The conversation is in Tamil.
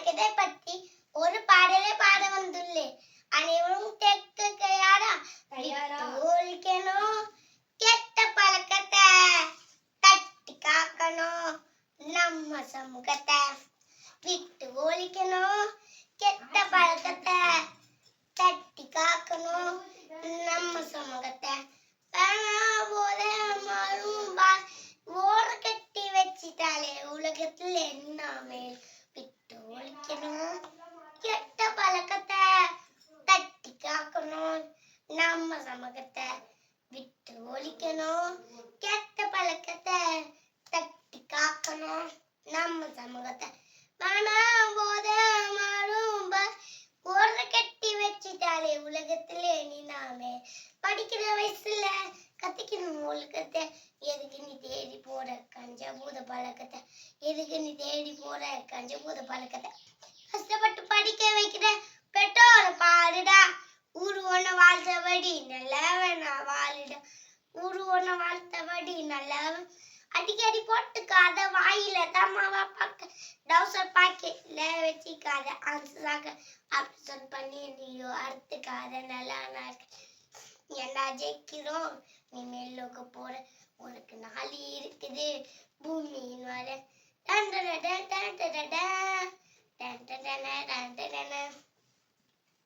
பழக்கத்தை பற்றி ஒரு பாடலை பாட வந்துள்ளேன். அனைவரும் கேட்க தயாரா? ஒழிக்கணும் கெட்ட பழக்கத்தை, தட்டி காக்கணும் நம்ம சமூகத்தை. விட்டு ஒழிக்கணும் கெட்ட பழக்கத்தை, தட்டி காக்கணும் நம்ம சமூகத்தை. ஓர கட்டி வச்சிட்டாலே உலகத்துல என்னாமே. விட்டு ஒழிக்கணும் கெட்ட பழக்கத்தை, தட்டி காக்கணும் நம்ம சமூகத்தை. விட்டு ஒழிக்கணும் கெட்ட பழக்கத்தை, தட்டி காக்கணும் நம்ம சமூகத்தை. ஓர கட்டி வச்சிட்டாலே உலகத்துல என்னாமே. படிக்கிற வயசுல கத்திக்கணும் ஒழுக்கத்தை. எதுக்கு நீ தேடி போற கஞ்ச பூத பழக்கத்தை? எதுக்கு நீ தேடி போற கஞ்ச பூத பழக்கத்தை? கஷ்டப்பட்டு படிக்க வைக்கிற பெற்றோரை பாருடா. ஊரு ஒன்ன வாழ்த்தபடி நல்லவன் வாழுடா. ஊரு ஒன்ன வாழ்த்தபடி நல்லவன். அடிக்கடி போட்டுக்காத வாயில தம்மாவா பார்க்க டவுசர் பாக்கெட்ல வச்சிக்காத. ஆன்சராக ஆப்ஷன் பண்ணி நீயோ அறுத்துக்காத. நல்லா இருக்கு எல்லா ஜெயிக்கிறோம். நீ மேலோக்க போற உனக்கு நாளி இருக்குது பூமியின் வர.